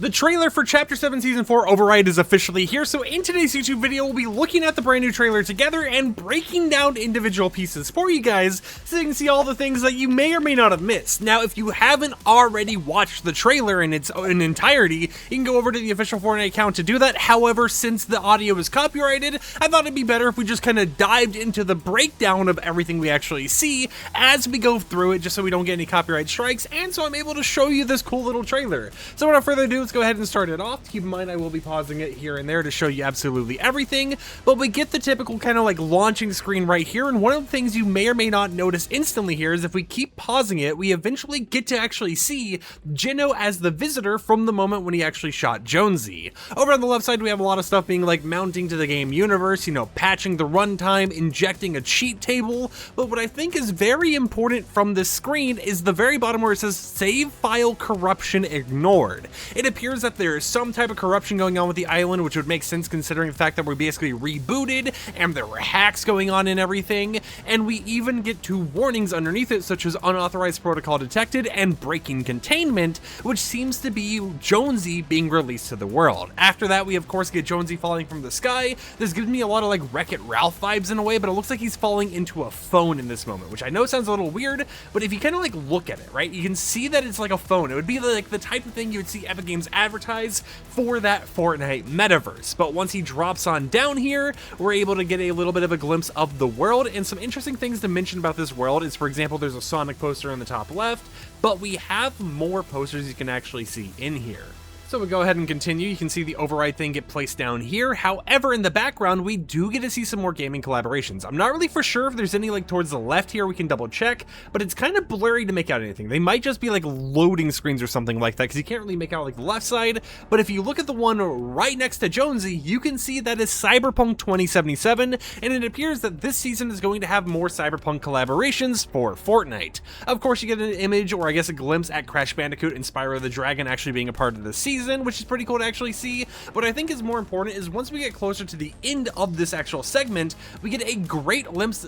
The trailer for Chapter 7 Season 4 Override is officially here, so in today's YouTube video, we'll be looking at the brand new trailer together and breaking down individual pieces for you guys so you can see all the things that you may or may not have missed. Now, if you haven't already watched the trailer in its entirety, you can go over to the official Fortnite account to do that. However, since the audio is copyrighted, I thought it'd be better if we just kind of dived into the breakdown of everything we actually see as we go through it, just so we don't get any copyright strikes, and so I'm able to show you this cool little trailer. So without further ado, let's go ahead and start it off. Keep in mind I will be pausing it here and there to show you absolutely everything, but we get the typical kind of like launching screen right here, and one of the things you may or may not notice instantly here is if we keep pausing it, we eventually get to actually see Jino as the visitor from the moment when he actually shot Jonesy. Over on the left side, we have a lot of stuff being like mounting to the game universe, you know, patching the runtime, injecting a cheat table, but what I think is very important from this screen is the very bottom where it says save file corruption ignored. It appears that there is some type of corruption going on with the island, which would make sense considering the fact that we're basically rebooted and there were hacks going on and everything, and we even get two warnings underneath it, such as unauthorized protocol detected and breaking containment, which seems to be Jonesy being released to the world. After that, we of course get Jonesy falling from the sky. This gives me a lot of like Wreck-It Ralph vibes in a way, but it looks like he's falling into a phone in this moment, which I know sounds a little weird, but if you kind of like look at it, right, you can see that it's like a phone. It would be like the type of thing you would see Epic Games advertise for that Fortnite metaverse. But once he drops on down here, we're able to get a little bit of a glimpse of the world, and some interesting things to mention about this world is, for example, there's a Sonic poster in the top left, but we have more posters you can actually see in here. So we'll go ahead and continue. You can see the override thing get placed down here. However, in the background, we do get to see some more gaming collaborations. I'm not really for sure if there's any like towards the left here. We can double check, but it's kind of blurry to make out anything. They might just be like loading screens or something like that, because you can't really make out like the left side. But if you look at the one right next to Jonesy, you can see that is Cyberpunk 2077, and it appears that this season is going to have more Cyberpunk collaborations for Fortnite. Of course, you get an image, or I guess a glimpse at Crash Bandicoot and Spyro the Dragon actually being a part of the season, which is pretty cool to actually see. What I think is more important is once we get closer to the end of this actual segment, we get a great glimpse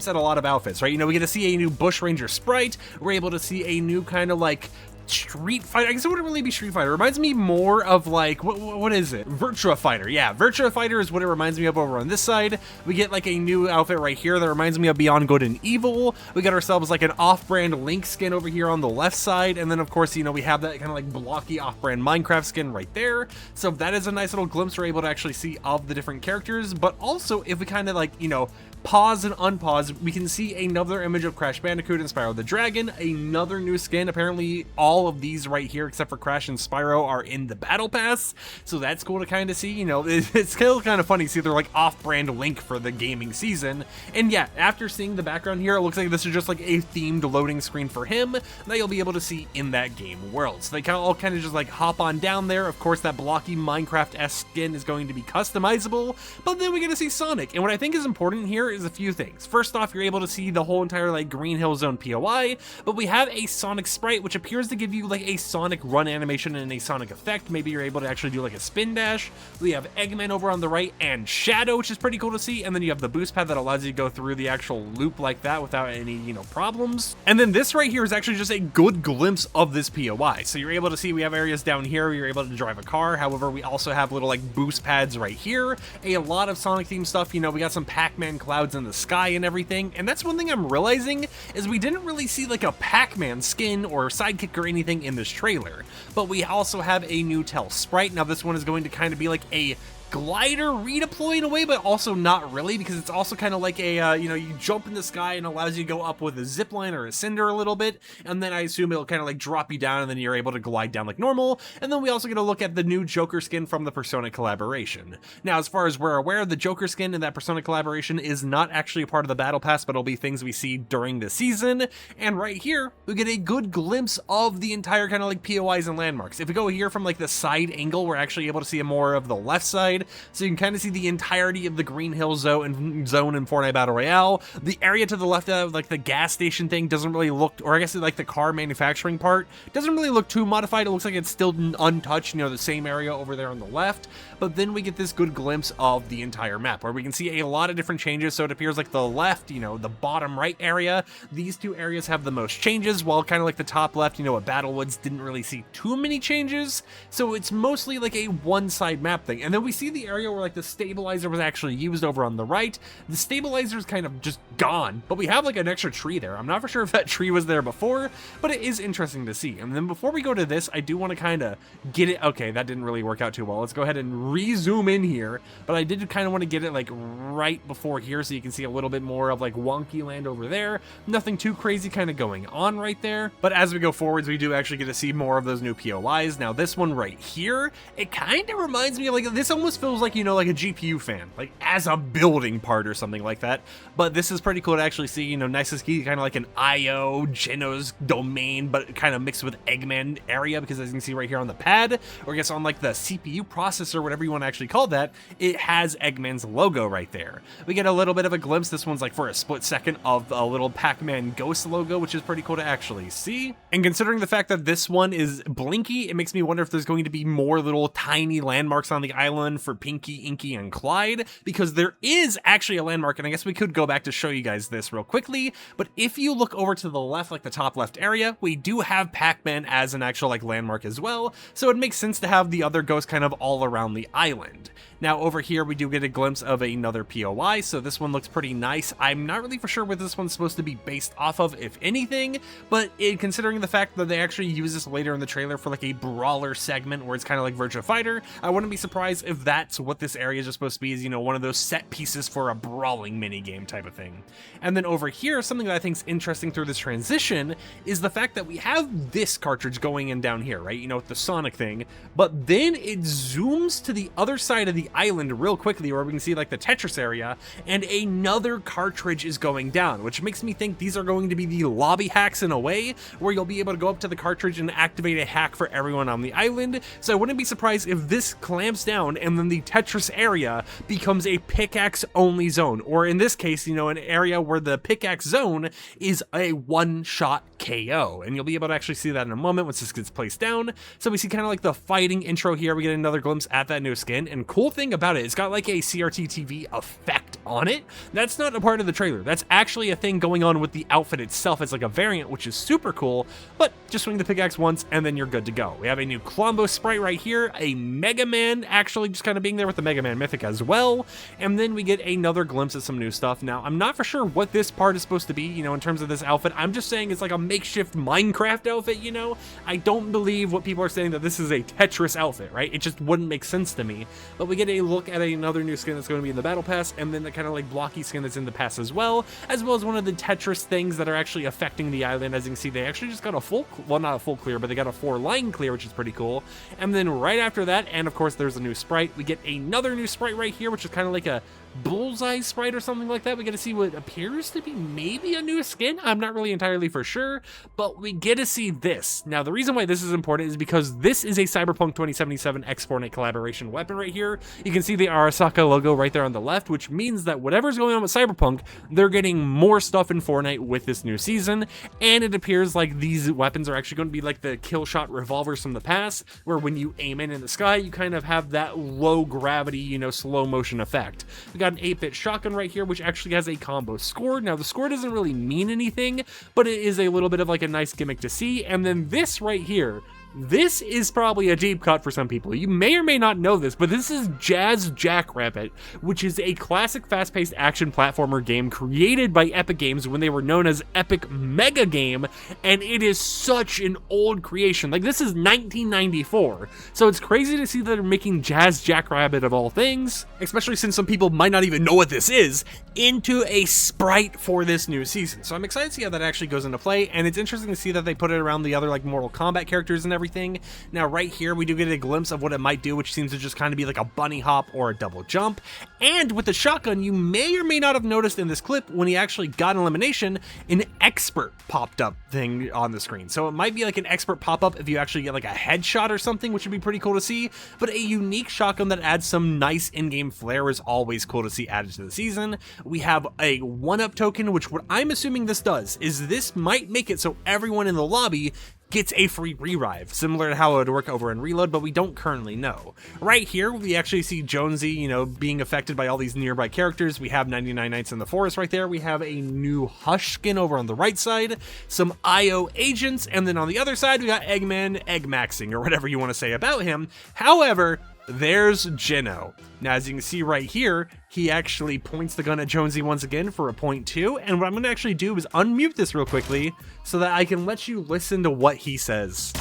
at a lot of outfits, right? You know, we get to see a new Bush Ranger sprite. We're able to see a new kind of like Street Fighter. I guess it wouldn't really be Street Fighter. It reminds me more of like, what is it? Virtua Fighter. Yeah, Virtua Fighter is what it reminds me of over on this side. We get like a new outfit right here that reminds me of Beyond Good and Evil. We got ourselves like an off-brand Link skin over here on the left side, and then of course, you know, we have that kind of like blocky off-brand Minecraft skin right there. So that is a nice little glimpse we're able to actually see of the different characters. But also, if we kind of like, you know, pause and unpause, we can see another image of Crash Bandicoot and Spyro the Dragon, another new skin. Apparently all of these right here except for Crash and Spyro are in the battle pass, so that's cool to kind of see. You know, it's still kind of funny to see they're like off-brand Link for the gaming season. And yeah, after seeing the background here, it looks like this is just like a themed loading screen for him that you'll be able to see in that game world. So they all kind of just like hop on down there. Of course, that blocky Minecraft-esque skin is going to be customizable, but then we get to see Sonic. And what I think is important here is a few things. First off, you're able to see the whole entire like Green Hill Zone POI, but we have a Sonic sprite which appears to give you like a Sonic run animation and a Sonic effect. Maybe you're able to actually do like a spin dash. We have Eggman over on the right and Shadow, which is pretty cool to see, and then you have the boost pad that allows you to go through the actual loop like that without any, you know, problems. And then this right here is actually just a good glimpse of this POI. So you're able to see we have areas down here where you're able to drive a car. However, we also have little like boost pads right here. A lot of Sonic themed stuff. You know, we got some Pac-Man clouds in the sky and everything. And that's one thing I'm realizing is we didn't really see like a Pac-Man skin or sidekick or anything in this trailer, but we also have a new Tail sprite. Now this one is going to kind of be like a glider redeploy in a way, but also not really, because it's also kind of like a you know, you jump in the sky and allows you to go up with a zip line or a cinder a little bit, and then I assume it'll kind of like drop you down and then you're able to glide down like normal. And then we also get a look at the new Joker skin from the Persona collaboration. Now, as far as we're aware, the Joker skin in that Persona collaboration is not actually a part of the battle pass, but it'll be things we see during the season. And right here we get a good glimpse of the entire kind of like POIs and landmarks. If we go here from like the side angle, we're actually able to see more of the left side. side, so you can kind of see the entirety of the Green Hill zone in Fortnite Battle Royale. The area to the left of like the gas station thing doesn't really look, or I guess like the car manufacturing part doesn't really look too modified. It looks like it's still untouched, you know, the same area over there on the left. But then we get this good glimpse of the entire map where we can see a lot of different changes. So it appears like the left, you know, the bottom right area, these two areas have the most changes, while kind of like the top left, you know, at Battlewoods didn't really see too many changes. So it's mostly like a one-side map thing. And then we see the area where like the stabilizer was actually used over on the right. The stabilizer is kind of just gone, but we have like an extra tree there. I'm not for sure if that tree was there before, but it is interesting to see. And then before we go to this, I do want to kind of get it. Okay, that didn't really work out too well. Let's go ahead and re-zoom in here, but I did kind of want to get it like right before here so you can see a little bit more of like wonky land over there. Nothing too crazy kind of going on right there, but as we go forwards, we do actually get to see more of those new POIs. Now this one right here, it kind of reminds me of like, this almost feels like, you know, like a GPU fan, like as a building part or something like that. But this is pretty cool to actually see, you know, nice to see kind of like an IO Geno's domain, but kind of mixed with Eggman area, because as you can see right here on the pad, or I guess on like the CPU processor, whatever you want to actually call that, it has Eggman's logo right there. We get a little bit of a glimpse, this one's like for a split second, of a little Pac-Man Ghost logo, which is pretty cool to actually see. And considering the fact that this one is blinky, it makes me wonder if there's going to be more little tiny landmarks on the island for Pinky, Inky, and Clyde, because there is actually a landmark, and I guess we could go back to show you guys this real quickly, but if you look over to the left, like the top left area, we do have Pac-Man as an actual like landmark as well, so it makes sense to have the other ghosts kind of all around the island. Now over here we do get a glimpse of another POI, so this one looks pretty nice. I'm not really for sure what this one's supposed to be based off of, if anything, but considering the fact that they actually use this later in the trailer for like a brawler segment where it's kind of like Virtua Fighter, I wouldn't be surprised if that's what this area is just supposed to be, is, you know, one of those set pieces for a brawling minigame type of thing. And then over here, something that I think is interesting through this transition is the fact that we have this cartridge going in down here, right? You know, with the Sonic thing, but then it zooms to the other side of the island real quickly where we can see like the Tetris area, and another cartridge is going down, which makes me think these are going to be the lobby hacks in a way, where you'll be able to go up to the cartridge and activate a hack for everyone on the island. So I wouldn't be surprised if this clamps down and then the Tetris area becomes a pickaxe only zone, or in this case, you know, an area where the pickaxe zone is a one-shot KO, and you'll be able to actually see that in a moment once this gets placed down. So we see kind of like the fighting intro here, we get another glimpse at that new skin, and cool thing about it, it's got like a CRT TV effect on it. That's not a part of the trailer, that's actually a thing going on with the outfit itself. It's like a variant, which is super cool, but just swing the pickaxe once and then you're good to go. We have a new Colombo sprite right here, a Mega Man actually just kind of being there with the Mega Man Mythic as well, and then we get another glimpse at some new stuff. Now I'm not for sure what this part is supposed to be, you know, in terms of this outfit. I'm just saying it's like a makeshift Minecraft outfit, you know. I don't believe what people are saying that this is a Tetris outfit, right? It just wouldn't make sense to me. But we get a look at another new skin that's going to be in the battle pass, and then the kind of like blocky skin that's in the pass as well as one of the Tetris things that are actually affecting the island. As you can see, they actually just got a full, well, not a full clear, but they got a 4-line clear, which is pretty cool. And then right after that, and of course there's a new sprite, we get another new sprite right here, which is kind of like a bullseye sprite or something like that. We get to see what appears to be maybe a new skin. I'm not really entirely for sure, but we get to see this. Now the reason why this is important is because this is a Cyberpunk 2077 X Fortnite collaboration weapon right here. You can see the Arasaka logo right there on the left, which means that whatever's going on with Cyberpunk, they're getting more stuff in Fortnite with this new season. And it appears like these weapons are actually going to be like the kill shot revolvers from the past, where when you aim in the sky, you kind of have that low gravity, you know, slow motion effect. We got an 8-bit shotgun right here, which actually has a combo score. Now the score doesn't really mean anything, but it is a little bit of like a nice gimmick to see. And then this right here, this is probably a deep cut for some people. You may or may not know this, but this is Jackrabbit, which is a classic fast-paced action platformer game created by Epic Games when they were known as Epic Mega Game, and it is such an old creation. Like, this is 1994, so it's crazy to see that they're making Jackrabbit of all things, especially since some people might not even know what this is, into a sprite for this new season. So I'm excited to see how that actually goes into play, and it's interesting to see that they put it around the other like Mortal Kombat characters and everything, everything. Now right here we do get a glimpse of what it might do, which seems to just kind of be like a bunny hop or a double jump. And with the shotgun, you may or may not have noticed in this clip when he actually got an elimination, an expert popped up thing on the screen. So it might be like an expert pop-up if you actually get like a headshot or something, which would be pretty cool to see. But a unique shotgun that adds some nice in-game flair is always cool to see added to the season. We have a 1-up token, which what I'm assuming this does is this might make it so everyone in the lobby gets a free re-revive, similar to how it would work over in Reload, but we don't currently know. Right here, we actually see Jonesy, you know, being affected by all these nearby characters. We have 99 Nights in the Forest right there. We have a new Hush skin over on the right side, some IO agents, and then on the other side, we got Eggman egg maxing, or whatever you want to say about him. However, there's Gino. Now, as you can see right here, he actually points the gun at Jonesy once again for a .2, and what I'm going to actually do is unmute this real quickly so that I can let you listen to what he says.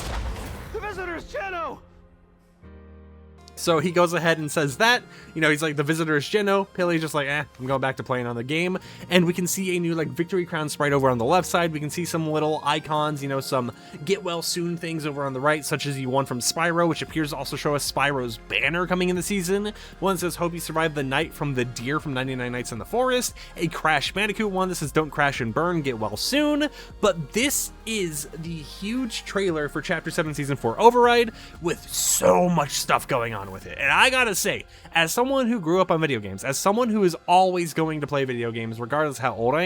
The visitor's Gino! So he goes ahead and says that, you know, he's like, the visitor is Gino. Pilly's just like, I'm going back to playing on the game. And we can see a new like victory crown sprite over on the left side. We can see some little icons, you know, some get well soon things over on the right, such as the one from Spyro, which appears to also show us Spyro's banner coming in the season. One says, hope you survived the night from the deer from 99 Nights in the Forest. A Crash Bandicoot one that says, don't crash and burn, get well soon. But this is the huge trailer for Chapter 7 Season 4 Override with so much stuff going on with it. And I gotta say, as someone who grew up on video games, as someone who is always going to play video games regardless how old I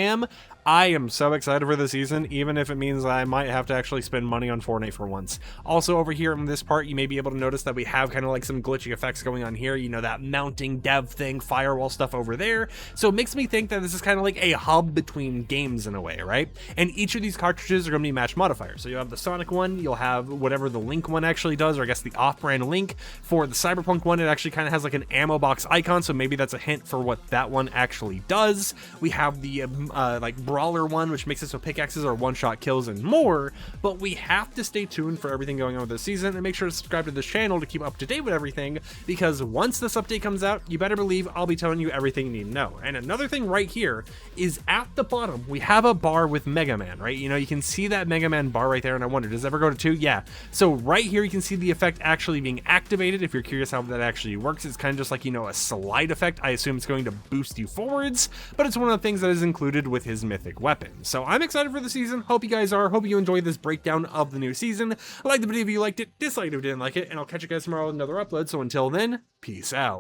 am so excited for the season, even if it means I might have to actually spend money on Fortnite for once. Also over here in this part, you may be able to notice that we have kind of like some glitchy effects going on here, you know, that mounting dev thing, firewall stuff over there. So it makes me think that this is kind of like a hub between games in a way, right? And each of these cartridges are going to be match modifiers. So you'll have the Sonic one, you'll have whatever the Link one actually does, or I guess the off-brand Link. For the Cyberpunk one, it actually kind of has like an ammo box icon, so maybe that's a hint for what that one actually does. We have the like Brawler one, which makes it so pickaxes are one-shot kills and more, but we have to stay tuned for everything going on with this season and make sure to subscribe to this channel to keep up to date with everything, because once this update comes out, you better believe I'll be telling you everything you need to know. And another thing right here is at the bottom, we have a bar with Mega Man, right? You know, you can see that Mega Man bar right there, and I wonder, does it ever go to 2? Yeah. So right here, you can see the effect actually being activated. If you're curious how that actually works, it's kind of just like, you know, a slide effect. I assume it's going to boost you forwards, but it's one of the things that is included with his mythic weapon. So I'm excited for the season. Hope you guys are. Hope you enjoyed this breakdown of the new season. Like the video if you liked it, dislike it if you didn't like it, and I'll catch you guys tomorrow with another upload. So until then, peace out.